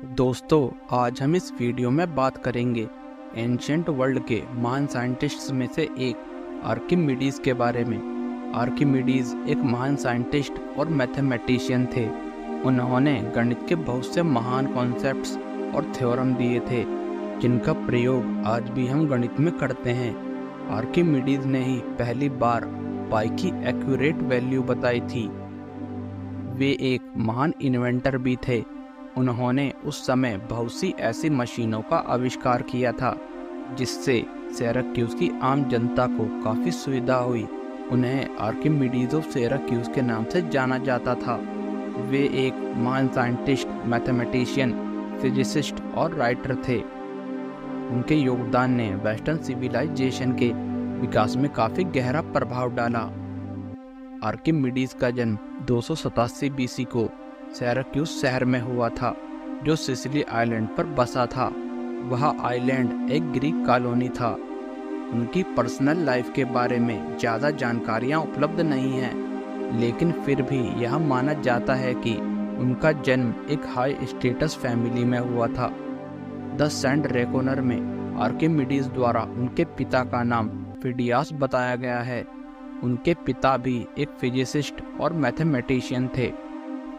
दोस्तों, आज हम इस वीडियो में बात करेंगे एंशिएंट वर्ल्ड के महान साइंटिस्ट्स में से एक आर्किमिडीज के बारे में। आर्किमिडीज एक महान साइंटिस्ट और मैथमेटिशियन थे। उन्होंने गणित के बहुत से महान कॉन्सेप्ट्स और थ्योरम दिए थे, जिनका प्रयोग आज भी हम गणित में करते हैं। आर्किमिडीज ने ही पहली बार पाई की एक्यूरेट वैल्यू बताई थी। वे एक महान इन्वेंटर भी थे। उन्होंने उस समय बहुत सी ऐसी मशीनों का आविष्कार किया था जिससे सिरैक्यूज़ की आम जनता को काफ़ी सुविधा हुई। उन्हें आर्किमिडीज ऑफ सिरैक्यूज़ के नाम से जाना जाता था। वे एक महान साइंटिस्ट, मैथमेटिशियन, फिजिसिस्ट और राइटर थे। उनके योगदान ने वेस्टर्न सिविलाइजेशन के विकास में काफ़ी गहरा प्रभाव डाला। आर्किमिडीज का जन्म 287 बीसी को सिरैक्यूज़ शहर में हुआ था, जो सिसिली आइलैंड पर बसा था। वह आइलैंड एक ग्रीक कॉलोनी था। उनकी पर्सनल लाइफ के बारे में ज़्यादा जानकारियाँ उपलब्ध नहीं हैं, लेकिन फिर भी यह माना जाता है कि उनका जन्म एक हाई स्टेटस फैमिली में हुआ था। द सेंट रेकोनर में आर्किमिडीज द्वारा उनके पिता का नाम फिडियास बताया गया है। उनके पिता भी एक फिजिसिस्ट और मैथमेटिशियन थे।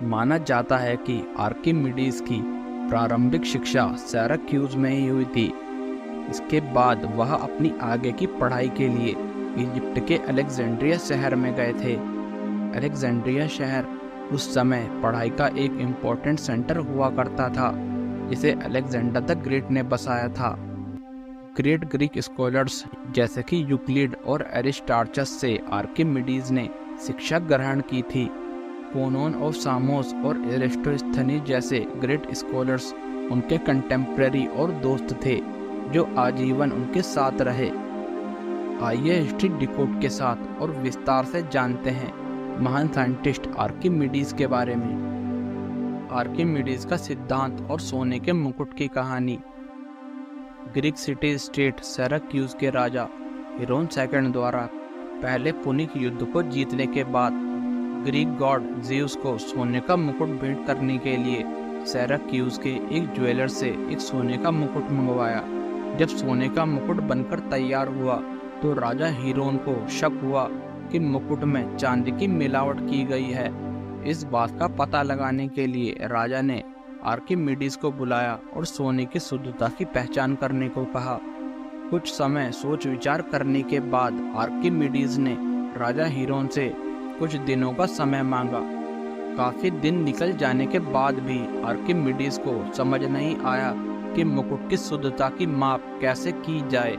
माना जाता है कि आर्किमिडीज की प्रारंभिक शिक्षा सिरैक्यूज़ में ही हुई थी। इसके बाद वह अपनी आगे की पढ़ाई के लिए इजिप्ट के अलेक्जेंड्रिया शहर में गए थे। अलेक्जेंड्रिया शहर उस समय पढ़ाई का एक इम्पोर्टेंट सेंटर हुआ करता था, जिसे अलेक्जेंडर द ग्रेट ने बसाया था। ग्रेट ग्रीक स्कॉलर्स जैसे कि यूक्लिड और एरिस्टार्चस से आर्किमिडीज ने शिक्षा ग्रहण की थी। पोनोन ऑफ सामोस और एरिस्टोस्थनीज जैसे ग्रेट स्कॉलर्स उनके कंटेम्प्रेरी और दोस्त थे, जो आजीवन उनके साथ रहे। आइए हिस्ट्री डिकोड के साथ और विस्तार से जानते हैं महान साइंटिस्ट आर्किमिडीज के बारे में। आर्किमिडीज का सिद्धांत और सोने के मुकुट की कहानी। ग्रीक सिटी स्टेट सिरैक्यूज़ के राजा हीरोन II द्वारा पहले पुनिक युद्ध को जीतने के बाद ग्रीक गॉड ज़्यूस को सोने का मुकुट भेंट करने के लिए सिरैक्यूज़ के एक ज्वेलर से एक सोने का मुकुट मंगवाया। जब सोने का मुकुट बनकर तैयार हुआ तो राजा हीरोन को शक हुआ कि मुकुट में चांदी की मिलावट की गई है। इस बात का पता लगाने के लिए राजा ने आर्किमिडीज को बुलाया और सोने की शुद्धता की पहचान करने को कहा। कुछ समय सोच विचार करने के बाद आर्किमिडीज ने राजा हीरोन से कुछ दिनों का समय मांगा। काफी दिन निकल जाने के बाद भी आर्किमिडीज को समझ नहीं आया कि मुकुट की शुद्धता की माप कैसे की जाए।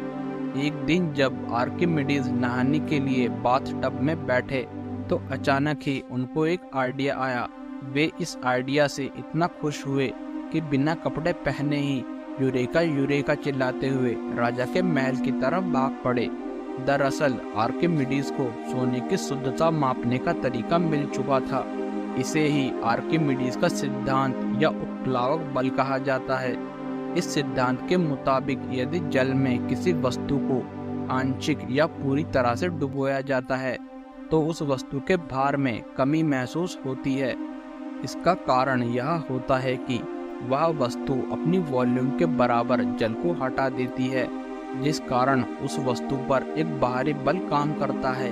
एक दिन जब आर्किमिडीज नहाने के लिए बाथ टब में बैठे तो अचानक ही उनको एक आइडिया आया। वे इस आइडिया से इतना खुश हुए कि बिना कपड़े पहने ही यूरेका यूरेका चिल्लाते हुए राजा के महल की तरफ भाग पड़े। दरअसल आर्किमिडीज को सोने की शुद्धता मापने का तरीका मिल चुका था। इसे ही आर्किमिडीज का सिद्धांत या उत्प्लावक बल कहा जाता है। इस सिद्धांत के मुताबिक यदि जल में किसी वस्तु को आंशिक या पूरी तरह से डुबोया जाता है तो उस वस्तु के भार में कमी महसूस होती है। इसका कारण यह होता है कि वह वस्तु अपनी वॉल्यूम के बराबर जल को हटा देती है, जिस कारण उस वस्तु पर एक बाहरी बल काम करता है।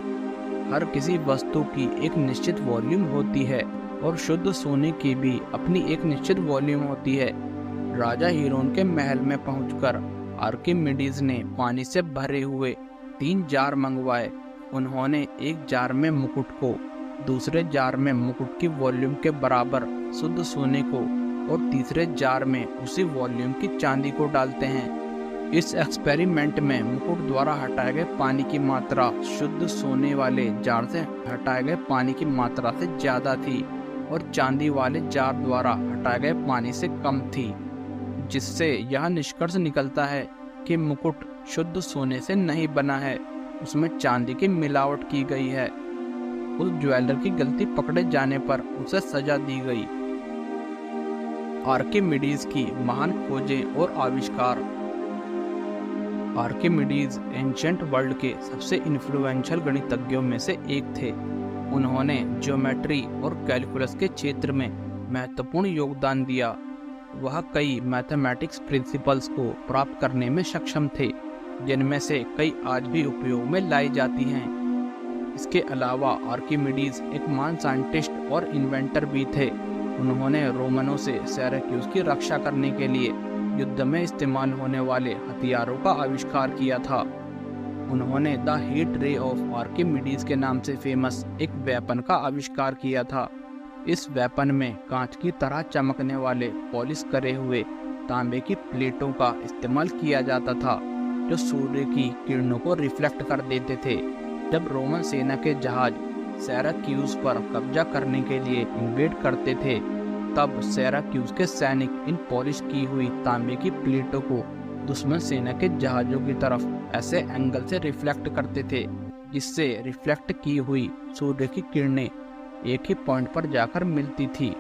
हर किसी वस्तु की एक निश्चित वॉल्यूम होती है और शुद्ध सोने की भी अपनी एक निश्चित वॉल्यूम होती है। राजा हीरोन के महल में पहुंचकर आर्किमिडीज ने पानी से भरे हुए 3 जार मंगवाए। उन्होंने एक जार में मुकुट को, दूसरे जार में मुकुट की वॉल्यूम के बराबर शुद्ध सोने को और तीसरे जार में उसी वॉल्यूम की चांदी को डालते हैं। इस एक्सपेरिमेंट में मुकुट द्वारा हटाए गए पानी की मात्रा शुद्ध सोने वाले जार से हटाए गए पानी की मात्रा से ज़्यादा थी और चांदी वाले जार द्वारा हटाए गए पानी से कम थी, जिससे यह निष्कर्ष निकलता है कि मुकुट शुद्ध सोने से नहीं बना है, उसमें चांदी की मिलावट की गई है। उस ज्वेलर की गलती पकड़े जाने पर उसे सजा दी गई। आर्किमिडीज की महान खोजें और आविष्कार। आर्किमिडीज एंशिएंट वर्ल्ड के सबसे इन्फ्लुएंशियल गणितज्ञों में से एक थे। उन्होंने ज्योमेट्री और कैलकुलस के क्षेत्र में महत्वपूर्ण योगदान दिया। वह कई मैथमेटिक्स प्रिंसिपल्स को प्राप्त करने में सक्षम थे, जिनमें से कई आज भी उपयोग में लाई जाती हैं। इसके अलावा आर्किमिडीज एक महान साइंटिस्ट और इन्वेंटर भी थे। उन्होंने रोमनों से सिराक्यूज की रक्षा करने के लिए युद्ध में इस्तेमाल होने वाले हथियारों का आविष्कार किया था। उन्होंने the heat ray of Archimedes के नाम से फेमस एक वेपन का आविष्कार किया था। इस वेपन में कांच की तरह चमकने वाले पॉलिश करे हुए तांबे की प्लेटों का इस्तेमाल किया जाता था, जो सूर्य की किरणों को रिफ्लेक्ट कर देते थे। जब रोमन सेना के जहाज सिराक्यूज पर कब्जा करने के लिए इन्वेड करते थे, तब सिराक्यूज के सैनिक इन पॉलिश की हुई तांबे की प्लेटों को दुश्मन सेना के जहाजों की तरफ ऐसे एंगल से रिफ्लेक्ट करते थे, जिससे रिफ्लेक्ट की हुई सूर्य की किरणें एक ही पॉइंट पर जाकर मिलती थी।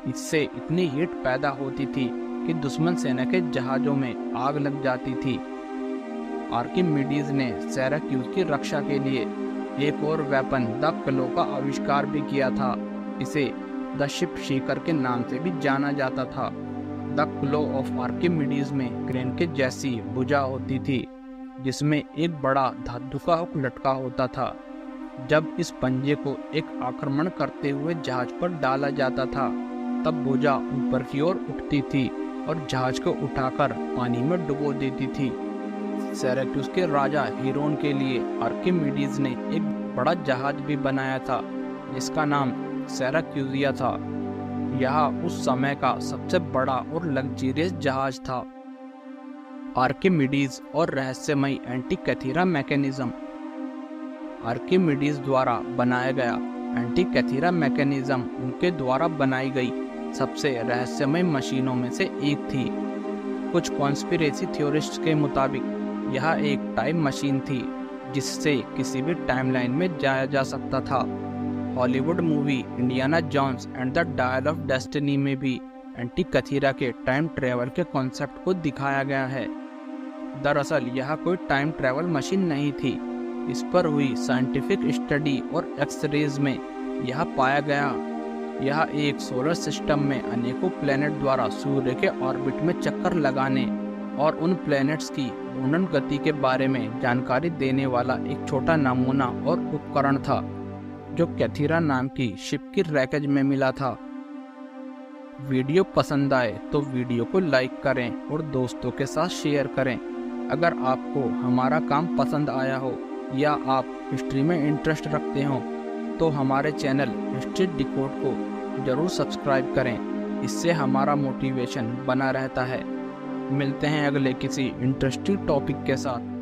इससे इतनी हीट पैदा होती थी कि दुश्मन सेना के जहाजों में आग लग जाती थी। आर्किमिडीज ने सिराक्यूज की रक्षा के लिए एक और वेपन द क्लो का आविष्कार भी किया था। इसे द शिप शेकर के नाम से भी जाना जाता था। द क्लो ऑफ आर्किमिडीज में क्रेन के जैसी भुजा होती थी, जिसमें एक बड़ा धातु का हुक लटका होता था। जब इस पंजे को एक आक्रमण करते हुए जहाज पर डाला जाता था, तब भुजा ऊपर की ओर उठती थी और जहाज को उठाकर पानी में डुबो देती थी। सिराक्यूज के राजा हीरोन के लिए आर्किमिडीज ने एक बड़ा जहाज भी बनाया था, जिसका नाम सिराक्यूजिया था। यह उस समय का सबसे बड़ा और लग्जरियस जहाज था। आर्किमिडीज और रहस्यमयी एंटीकैथीरा मैकेनिज्म। आर्किमिडीज द्वारा बनाया गया एंटीकैथीरा मैकेनिज्म उनके द्वारा बनाई गई सबसे रहस्यमय मशीनों में से एक थी। कुछ कॉन्स्पिरेसी थ्योरिस्ट्स के मुताबिक यह एक टाइम मशीन थी, जिससे किसी भी टाइमलाइन में जाया जा सकता था। Hollywood movie Indiana Jones and the dial of destiny में भी एंटीकैथीरा के टाइम ट्रेवल के कॉन्सेप्ट को दिखाया गया है। दरअसल यह कोई टाइम ट्रेवल मशीन नहीं थी। इस पर हुई साइंटिफिक स्टडी और एक्सरेज में यह पाया गया यह एक सोलर सिस्टम में अनेकों प्लैनेट द्वारा सूर्य के ऑर्बिट में चक्कर लगाने और उन प्लैनेट्स की घूर्णन गति के बारे में जानकारी देने वाला एक छोटा नमूना और उपकरण था, जो कैथीरा नाम की शिप की रैकेज में मिला था। वीडियो पसंद आए तो वीडियो को लाइक करें और दोस्तों के साथ शेयर करें। अगर आपको हमारा काम पसंद आया हो या आप हिस्ट्री में इंटरेस्ट रखते हो, तो हमारे चैनल हिस्ट्री डिकोड को जरूर सब्सक्राइब करें। इससे हमारा मोटिवेशन बना रहता है। मिलते हैं अगले किसी इंटरेस्टिंग टॉपिक के साथ।